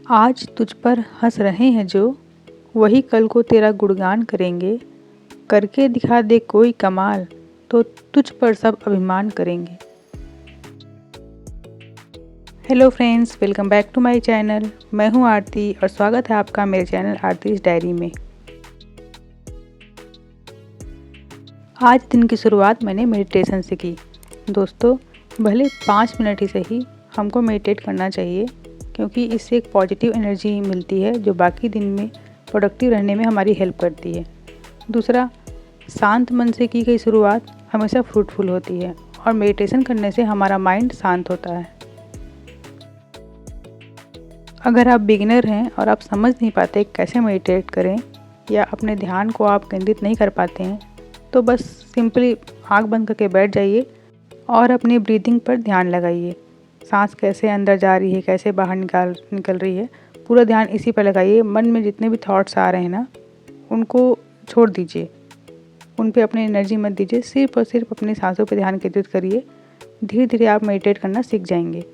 आज तुझ पर हंस रहे हैं जो, वही कल को तेरा गुणगान करेंगे। करके दिखा दे कोई कमाल, तो तुझ पर सब अभिमान करेंगे। Hello friends, welcome back to my channel. मैं हूं आरती और स्वागत है आपका मेरे चैनल आरतीज़ डायरी में। आज दिन की शुरुआत मैंने मेडिटेशन से की। दोस्तों, भले 5 मिनट ही सही, हमको मेडिटेट करना चाहिए, क्योंकि इससे एक पॉजिटिव एनर्जी मिलती है जो बाकी दिन में प्रोडक्टिव रहने में हमारी हेल्प करती है। दूसरा, शांत मन से की गई शुरुआत हमेशा फ्रूटफुल होती है और मेडिटेशन करने से हमारा माइंड शांत होता है। अगर आप बिगिनर हैं और आप समझ नहीं पाते कैसे मेडिटेट करें या अपने ध्यान को आप केंद्रित नहीं कर पाते हैं, तो बस सिंपली आँख बंद करके बैठ जाइए और अपनी ब्रीदिंग पर ध्यान लगाइए। सांस कैसे अंदर जा रही है, कैसे बाहर निकल रही है, पूरा ध्यान इसी पर लगाइए। मन में जितने भी थॉट्स आ रहे हैं ना, उनको छोड़ दीजिए, उन पे अपनी एनर्जी मत दीजिए। सिर्फ और सिर्फ अपनी सांसों पर ध्यान केंद्रित करिए। धीरे धीरे आप मेडिटेट करना सीख जाएंगे।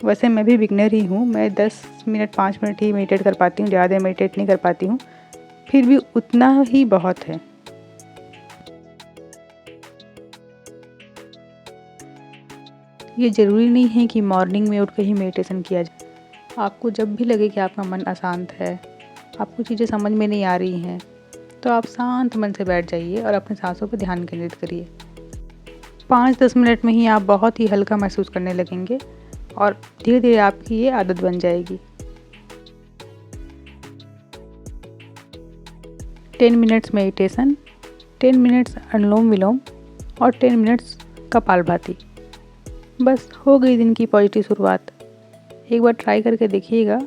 वैसे मैं भी बिगनर ही हूँ, मैं 10 मिनट 5 मिनट ही मेडिटेट कर पाती हूँ, ज़्यादा मेडिटेट नहीं कर पाती हूँ, फिर भी उतना ही बहुत है। ये ज़रूरी नहीं है कि मॉर्निंग में उठ कर ही मेडिटेशन किया जाए। आपको जब भी लगे कि आपका मन अशांत है, आपको चीज़ें समझ में नहीं आ रही हैं, तो आप शांत मन से बैठ जाइए और अपने सांसों पर ध्यान केंद्रित करिए। 5-10 मिनट में ही आप बहुत ही हल्का महसूस करने लगेंगे और धीरे धीरे आपकी ये आदत बन जाएगी। 10 मिनट्स मेडिटेशन, 10 मिनट्स अनुलोम विलोम और 10 मिनट्स कपालभाति। बस हो गई दिन की पॉजिटिव शुरुआत। एक बार ट्राई करके देखिएगा,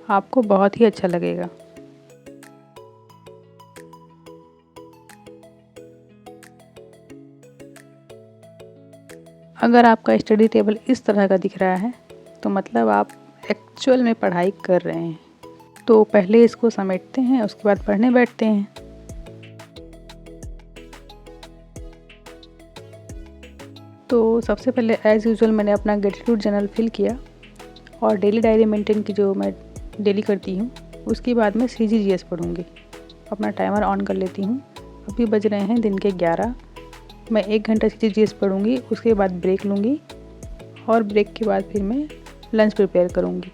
आपको बहुत ही अच्छा लगेगा। अगर आपका स्टडी टेबल इस तरह का दिख रहा है, तो मतलब आप एक्चुअल में पढ़ाई कर रहे हैं। तो पहले इसको समेटते हैं, उसके बाद पढ़ने बैठते हैं। तो सबसे पहले एज़ यूजुअल मैंने अपना ग्रेटिट्यूड जर्नल फिल किया और डेली डायरी मेंटेन की जो मैं डेली करती हूँ, उसके बाद मैं CGGS पढ़ूँगी। अपना टाइमर ऑन कर लेती हूँ। अभी बज रहे हैं दिन के 11। मैं 1 घंटा CGGS पढ़ूँगी, उसके बाद ब्रेक लूँगी और ब्रेक के बाद फिर मैं लंच प्रिपेयर करूँगी।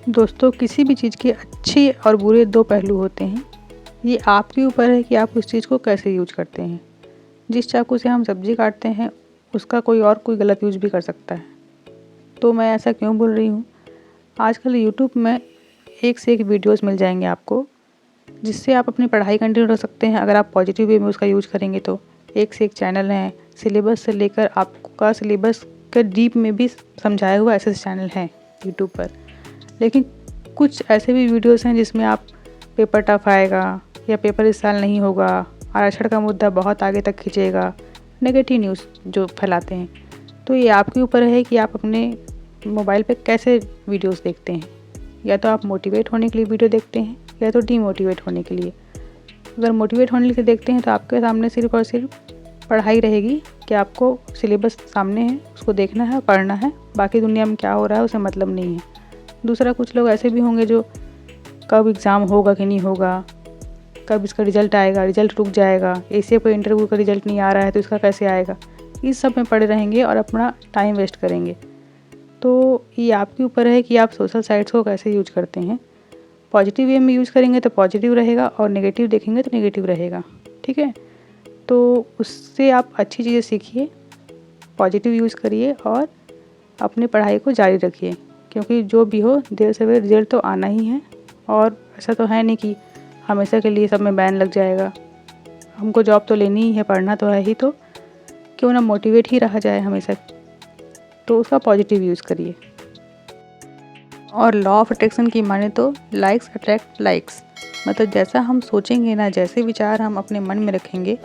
दोस्तों, किसी भी चीज़ के अच्छे और बुरे 2 पहलू होते हैं। ये आपके ऊपर है कि आप उस चीज़ को कैसे यूज करते हैं। जिस चाकू से हम सब्ज़ी काटते हैं, उसका कोई गलत यूज भी कर सकता है। तो मैं ऐसा क्यों बोल रही हूँ? आजकल यूट्यूब में एक से एक वीडियोस मिल जाएंगे आपको, जिससे आप अपनी पढ़ाई कंटिन्यू रख सकते हैं। अगर आप पॉजिटिव वे में उसका यूज करेंगे तो एक से एक चैनल हैं। सिलेबस से लेकर आपका सिलेबस के डीप में भी समझाया हुआ ऐसे चैनल हैं यूट्यूब पर। लेकिन कुछ ऐसे भी वीडियोस हैं जिसमें आप पेपर टफ आएगा या पेपर इस साल नहीं होगा, आरक्षण का मुद्दा बहुत आगे तक खींचेगा, नेगेटिव न्यूज़ जो फैलाते हैं। तो ये आपके ऊपर है कि आप अपने मोबाइल पे कैसे वीडियोस देखते हैं। या तो आप मोटिवेट होने के लिए वीडियो देखते हैं या तो डीमोटिवेट होने के लिए। अगर मोटिवेट होने के लिए देखते हैं तो आपके सामने सिर्फ और सिर्फ पढ़ाई रहेगी कि आपको सिलेबस सामने है, उसको देखना है, पढ़ना है, बाकी दुनिया में क्या हो रहा है उसे मतलब नहीं है। दूसरा, कुछ लोग ऐसे भी होंगे जो कब एग्ज़ाम होगा कि नहीं होगा, कब इसका रिज़ल्ट आएगा, रिज़ल्ट रुक जाएगा, ऐसे कोई इंटरव्यू का रिज़ल्ट नहीं आ रहा है तो इसका कैसे आएगा, इस सब में पड़े रहेंगे और अपना टाइम वेस्ट करेंगे। तो ये आपके ऊपर है कि आप सोशल साइट्स को कैसे यूज करते हैं। पॉजिटिव वे में यूज़ करेंगे तो पॉजिटिव रहेगा और नेगेटिव देखेंगे तो नेगेटिव रहेगा। ठीक है, तो उससे आप अच्छी चीज़ें सीखिए, पॉजिटिव यूज़ करिए और अपनी पढ़ाई को जारी रखिए, क्योंकि जो भी हो देर सवेर रिजल्ट तो आना ही है। और ऐसा तो है नहीं कि हमेशा के लिए सब में बैन लग जाएगा। हमको जॉब तो लेनी ही है, पढ़ना तो है ही, तो क्यों ना मोटिवेट ही रहा जाए हमेशा। तो उसका पॉजिटिव यूज़ करिए। और लॉ ऑफ अट्रैक्शन की माने तो लाइक्स अट्रैक्ट लाइक्स, मतलब जैसा हम सोचेंगे ना, जैसे विचार हम अपने मन में रखेंगे,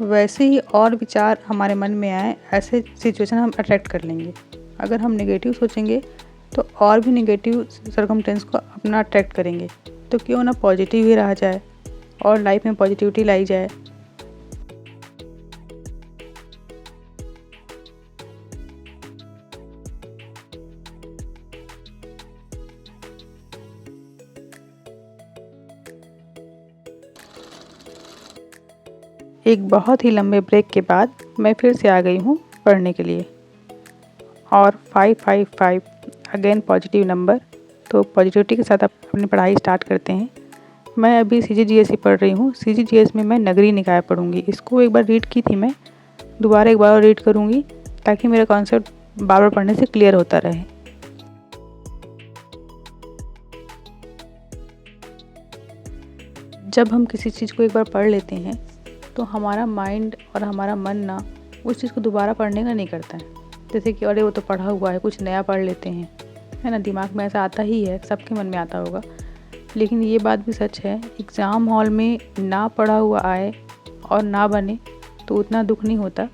वैसे ही और विचार हमारे मन में आए, ऐसे सिचुएशन हम अट्रैक्ट कर लेंगे। अगर हम नेगेटिव सोचेंगे तो और भी नेगेटिव सर्कमटेंस को अपना अट्रैक्ट करेंगे। तो क्यों ना पॉजिटिव ही रहा जाए। और लाइफ में पॉजिटिविटी लाई जाए। एक बहुत ही लंबे ब्रेक के बाद मैं फिर से आ गई हूँ पढ़ने के लिए। और 555 अगेन पॉजिटिव नंबर। तो पॉजिटिविटी के साथ आप अपनी पढ़ाई स्टार्ट करते हैं। मैं अभी CGGS ही पढ़ रही हूँ। CGGS में मैं नगरी निकाय पढ़ूँगी। इसको एक बार रीड की थी मैं, दोबारा एक बार और रीड करूँगी ताकि मेरा कॉन्सेप्ट बार बार पढ़ने से क्लियर होता रहे। जब हम किसी चीज़ को एक बार पढ़ लेते हैं तो हमारा माइंड और हमारा मन ना उस चीज़ को दोबारा पढ़ने का नहीं करता है। जैसे कि अरे वो तो पढ़ा हुआ है, कुछ नया पढ़ लेते हैं, है ना। दिमाग में ऐसा आता ही है, सबके मन में आता होगा। लेकिन ये बात भी सच है, एग्ज़ाम हॉल में ना पढ़ा हुआ आए और ना बने तो उतना दुख नहीं होता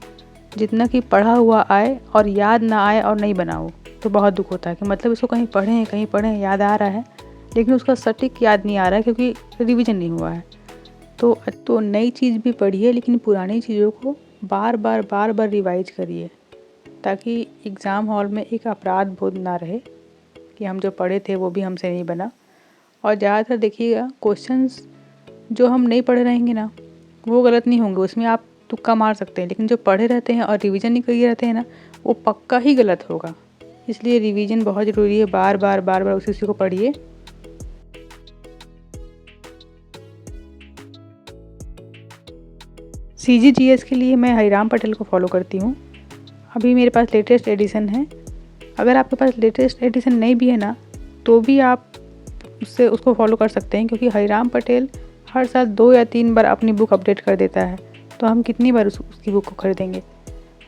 जितना कि पढ़ा हुआ आए और याद ना आए और नहीं बना हो तो बहुत दुख होता है। कि मतलब इसको कहीं पढ़ें याद आ रहा है लेकिन उसका सटीक याद नहीं आ रहा है क्योंकि रिवीजन नहीं हुआ है। तो नई चीज़ भी पढ़िए लेकिन पुरानी चीज़ों को बार बार रिवाइज करिए ताकि एग्ज़ाम हॉल में एक अपराध बोध ना रहे कि हम जो पढ़े थे वो भी हमसे नहीं बना। और ज़्यादातर देखिएगा क्वेश्चंस जो हम नहीं पढ़े रहेंगे ना वो गलत नहीं होंगे, उसमें आप तुक्का मार सकते हैं। लेकिन जो पढ़े रहते हैं और रिवीजन नहीं किए रहते हैं ना वो पक्का ही गलत होगा। इसलिए रिवीजन बहुत ज़रूरी है। बार बार उसी को पढ़िए। CGGS के लिए मैं हरिराम पटेल को फॉलो करती हूँ। अभी मेरे पास लेटेस्ट एडिशन है। अगर आपके पास लेटेस्ट एडिशन नहीं भी है ना तो भी आप उसको फॉलो कर सकते हैं क्योंकि हरिराम पटेल हर साल 2 या 3 बार अपनी बुक अपडेट कर देता है। तो हम कितनी बार उसकी बुक को खरीदेंगे।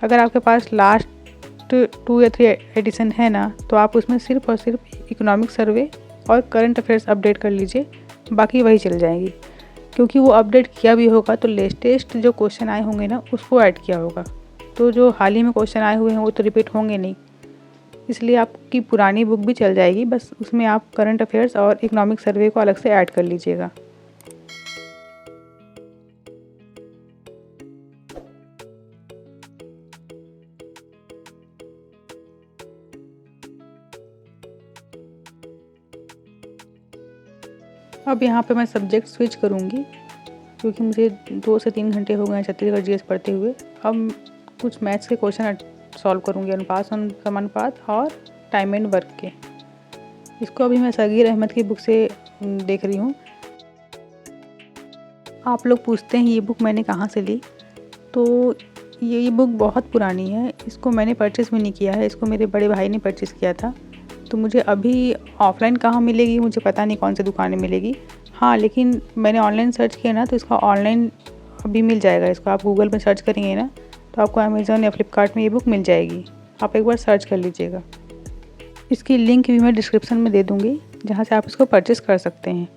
अगर आपके पास लास्ट 2 या 3 एडिशन है ना तो आप उसमें सिर्फ और सिर्फ इकोनॉमिक सर्वे और करंट अफेयर्स अपडेट कर लीजिए, बाकी वही चल जाएगी। क्योंकि वो अपडेट किया भी होगा तो लेटेस्ट जो क्वेश्चन आए होंगे ना उसको ऐड किया होगा। तो जो हाल ही में क्वेश्चन आए हुए हैं वो तो रिपीट होंगे नहीं, इसलिए आपकी पुरानी बुक भी चल जाएगी। बस उसमें आप करंट अफेयर्स और इकोनॉमिक सर्वे को अलग से ऐड कर लीजिएगा। अब यहाँ पे मैं सब्जेक्ट स्विच करूँगी क्योंकि मुझे 2 से 3 घंटे हो गए हैं छत्तीसगढ़ GS पढ़ते हुए। अब कुछ मैथ्स के क्वेश्चन सॉल्व करूँगी, अनुपात समानुपात और टाइम एंड वर्क के। इसको अभी मैं सगीर अहमद की बुक से देख रही हूँ। आप लोग पूछते हैं ये बुक मैंने कहाँ से ली, तो ये बुक बहुत पुरानी है। इसको मैंने परचेज़ भी नहीं किया है, इसको मेरे बड़े भाई ने परचेज़ किया था। तो मुझे अभी ऑफ़लाइन कहाँ मिलेगी मुझे पता नहीं, कौन से दुकान में मिलेगी। हाँ, लेकिन मैंने ऑनलाइन सर्च किया ना तो इसका ऑनलाइन अभी मिल जाएगा। इसको आप गूगल में सर्च करेंगे ना तो आपको अमेज़न या फ्लिपकार्ट में ये बुक मिल जाएगी। आप एक बार सर्च कर लीजिएगा। इसकी लिंक भी मैं डिस्क्रिप्शन में दे दूँगी जहाँ से आप इसको परचेज़ कर सकते हैं।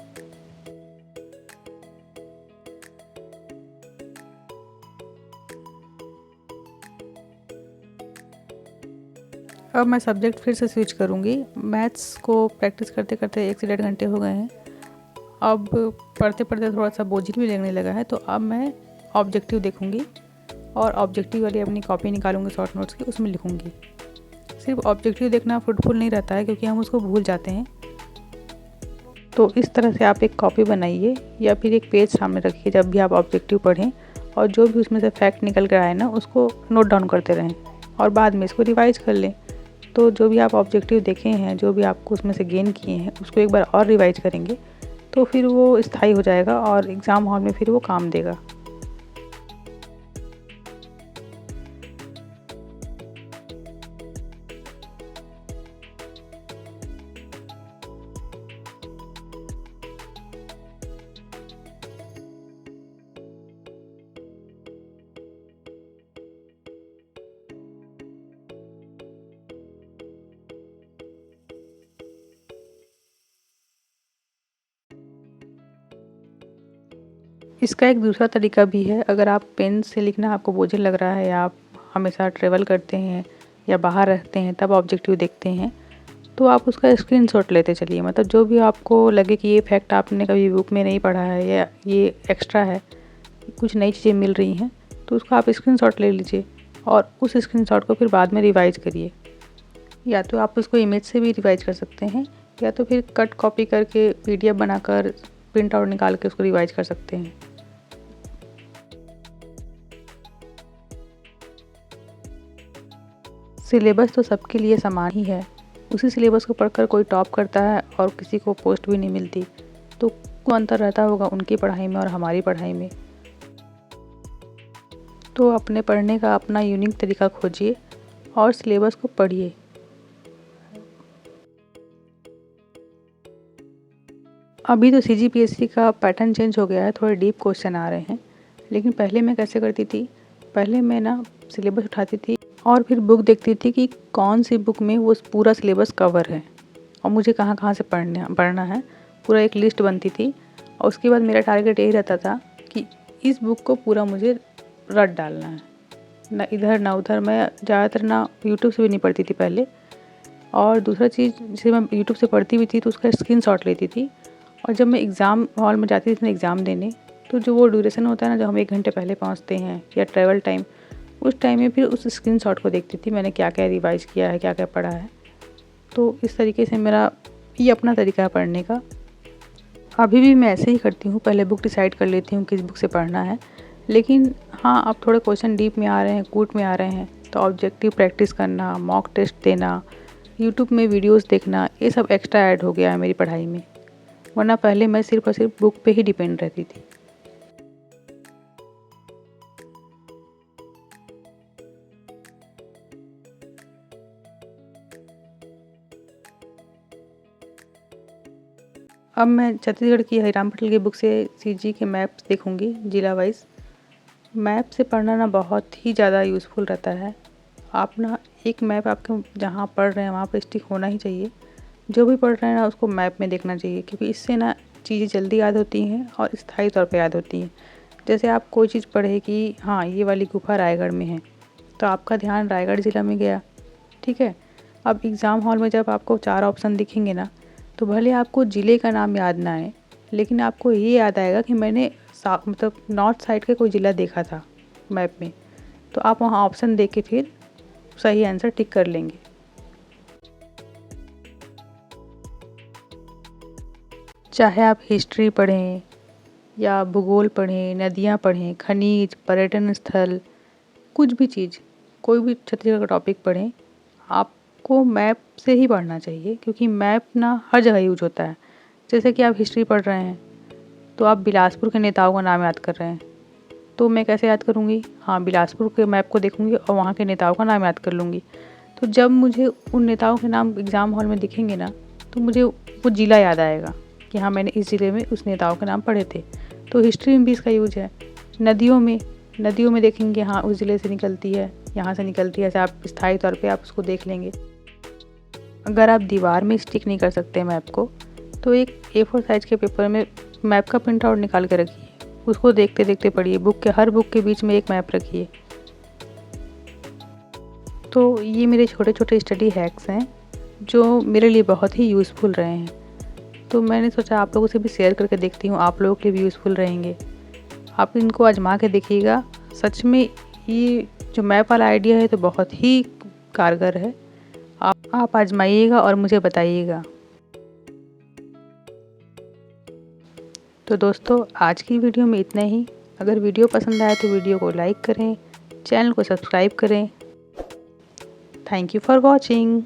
अब मैं सब्जेक्ट फिर से स्विच करूँगी। मैथ्स को प्रैक्टिस करते करते 1 से 1.5 घंटे हो गए हैं। अब पढ़ते पढ़ते थोड़ा सा बोझिल भी लगने लगा है, तो अब मैं ऑब्जेक्टिव देखूँगी और ऑब्जेक्टिव वाली अपनी कॉपी निकालूँगी शॉर्ट नोट्स की, उसमें लिखूँगी। सिर्फ ऑब्जेक्टिव देखना फ्रूटफुल नहीं रहता है क्योंकि हम उसको भूल जाते हैं। तो इस तरह से आप एक कॉपी बनाइए या फिर एक पेज सामने रखिए जब भी आप ऑब्जेक्टिव पढ़ें, और जो भी उसमें से फैक्ट निकल कर आए ना उसको नोट डाउन करते रहें और बाद में इसको रिवाइज कर लें। तो जो भी आप ऑब्जेक्टिव देखे हैं, जो भी आपको उसमें से गेन किए हैं, उसको एक बार और रिवाइज करेंगे तो फिर वो स्थायी हो जाएगा और एग्ज़ाम हॉल में फिर वो काम देगा। इसका एक दूसरा तरीका भी है। अगर आप पेन से लिखना आपको बोझिल लग रहा है या आप हमेशा ट्रैवल करते हैं या बाहर रहते हैं तब ऑब्जेक्टिव देखते हैं, तो आप उसका स्क्रीनशॉट लेते चलिए। मतलब जो भी आपको लगे कि ये फैक्ट आपने कभी बुक में नहीं पढ़ा है या ये एक्स्ट्रा है, कुछ नई चीज़ें मिल रही हैं, तो उसका आप स्क्रीनशॉट ले लीजिए और उस स्क्रीनशॉट को फिर बाद में रिवाइज करिए। या तो आप उसको इमेज से भी रिवाइज कर सकते हैं या तो फिर कट कॉपी करके PDF बनाकर प्रिंट आउट निकाल के उसको रिवाइज कर सकते हैं। सिलेबस तो सबके लिए समान ही है। उसी सिलेबस को पढ़कर कोई टॉप करता है और किसी को पोस्ट भी नहीं मिलती, तो कोई अंतर रहता होगा उनकी पढ़ाई में और हमारी पढ़ाई में। तो अपने पढ़ने का अपना यूनिक तरीका खोजिए और सिलेबस को पढ़िए। अभी तो CGPSC का पैटर्न चेंज हो गया है, थोड़े डीप क्वेश्चन आ रहे हैं। लेकिन पहले मैं कैसे करती थी, पहले मैं ना सिलेबस उठाती थी और फिर बुक देखती थी कि कौन सी बुक में वो पूरा सिलेबस कवर है और मुझे कहाँ कहाँ से पढ़ना है। पूरा एक लिस्ट बनती थी और उसके बाद मेरा टारगेट यही रहता था कि इस बुक को पूरा मुझे रट डालना है, ना इधर ना उधर। मैं ज़्यादातर ना यूट्यूब से भी नहीं पढ़ती थी पहले, और दूसरा चीज़ जैसे मैं यूट्यूब से पढ़ती भी थी तो उसका स्क्रीनशॉट लेती थी। और जब मैं एग्ज़ाम हॉल में जाती थी ना एग्ज़ाम देने, तो जो वो ड्यूरेशन होता है ना, जब हम 1 घंटे पहले पहुंचते हैं या ट्रैवल टाइम, उस टाइम में फिर उस स्क्रीनशॉट को देखती थी मैंने क्या क्या रिवाइज़ किया है, क्या क्या पढ़ा है। तो इस तरीके से मेरा ये अपना तरीका है पढ़ने का। अभी भी मैं ऐसे ही करती हूँ, पहले बुक डिसाइड कर लेती हूँ किस बुक से पढ़ना है। लेकिन हाँ, अब थोड़े क्वेश्चन डीप में आ रहे हैं, कूट में आ रहे हैं, तो ऑब्जेक्टिव प्रैक्टिस करना, मॉक टेस्ट देना, यूट्यूब में वीडियोस देखना, ये सब एक्स्ट्रा ऐड हो गया है मेरी पढ़ाई में। वरना पहले मैं सिर्फ और सिर्फ बुक पे ही डिपेंड रहती थी। अब मैं छत्तीसगढ़ की हरिराम पटेल की बुक से CG के मैप्स देखूंगी जिला वाइज। मैप से पढ़ना ना बहुत ही ज़्यादा यूज़फुल रहता है। आप ना एक मैप आपके जहाँ पढ़ रहे हैं वहाँ पे स्टिक होना ही चाहिए। जो भी पढ़ रहे हैं ना उसको मैप में देखना चाहिए, क्योंकि इससे ना चीज़ें जल्दी याद होती हैं और स्थायी तौर पे याद होती हैं। जैसे आप कोई चीज़ पढ़े कि हाँ ये वाली गुफा रायगढ़ में है, तो आपका ध्यान रायगढ़ ज़िला में गया, ठीक है। अब एग्ज़ाम हॉल में जब आपको 4 ऑप्शन दिखेंगे ना, तो भले आपको ज़िले का नाम याद ना आए, लेकिन आपको ये याद आएगा कि मैंने मतलब नॉर्थ साइड का कोई ज़िला देखा था मैप में, तो आप वहाँ ऑप्शन देख के फिर सही आंसर टिक कर लेंगे। चाहे आप हिस्ट्री पढ़ें या भूगोल पढ़ें, नदियाँ पढ़ें, खनिज, पर्यटन स्थल, कुछ भी चीज़, कोई भी छत्तीसगढ़ का टॉपिक पढ़ें, आपको मैप से ही पढ़ना चाहिए, क्योंकि मैप ना हर जगह यूज होता है। जैसे कि आप हिस्ट्री पढ़ रहे हैं तो आप बिलासपुर के नेताओं का नाम याद कर रहे हैं, तो मैं कैसे याद करूँगी? हाँ, बिलासपुर के मैप को देखूँगी और वहाँ के नेताओं का नाम याद कर लूँगी। तो जब मुझे उन नेताओं के नाम एग्ज़ाम हॉल में दिखेंगे ना, तो मुझे वो ज़िला याद आएगा कि हाँ मैंने इस ज़िले में उस नेताओं के नाम पढ़े थे। तो हिस्ट्री में भी इसका यूज है। नदियों में देखेंगे हाँ उस ज़िले से निकलती है, यहाँ से निकलती है, ऐसे आप स्थायी तौर पे आप उसको देख लेंगे। अगर आप दीवार में स्टिक नहीं कर सकते मैप को, तो एक A4 साइज़ के पेपर में मैप का प्रिंट आउट निकाल के रखिए, उसको देखते देखते पढ़िए। हर बुक के बीच में एक मैप रखिए। तो ये मेरे छोटे छोटे स्टडी हैक्स हैं जो मेरे लिए बहुत ही यूज़फुल रहे हैं। तो मैंने सोचा आप लोगों से भी शेयर करके देखती हूँ, आप लोगों के लिए भी यूज़फुल रहेंगे। आप इनको आजमा के देखिएगा। सच में ये जो मैप वाला आइडिया है तो बहुत ही कारगर है। आप आजमाइएगा और मुझे बताइएगा। तो दोस्तों, आज की वीडियो में इतना ही। अगर वीडियो पसंद आए तो वीडियो को लाइक करें, चैनल को सब्सक्राइब करें। Thank you for watching.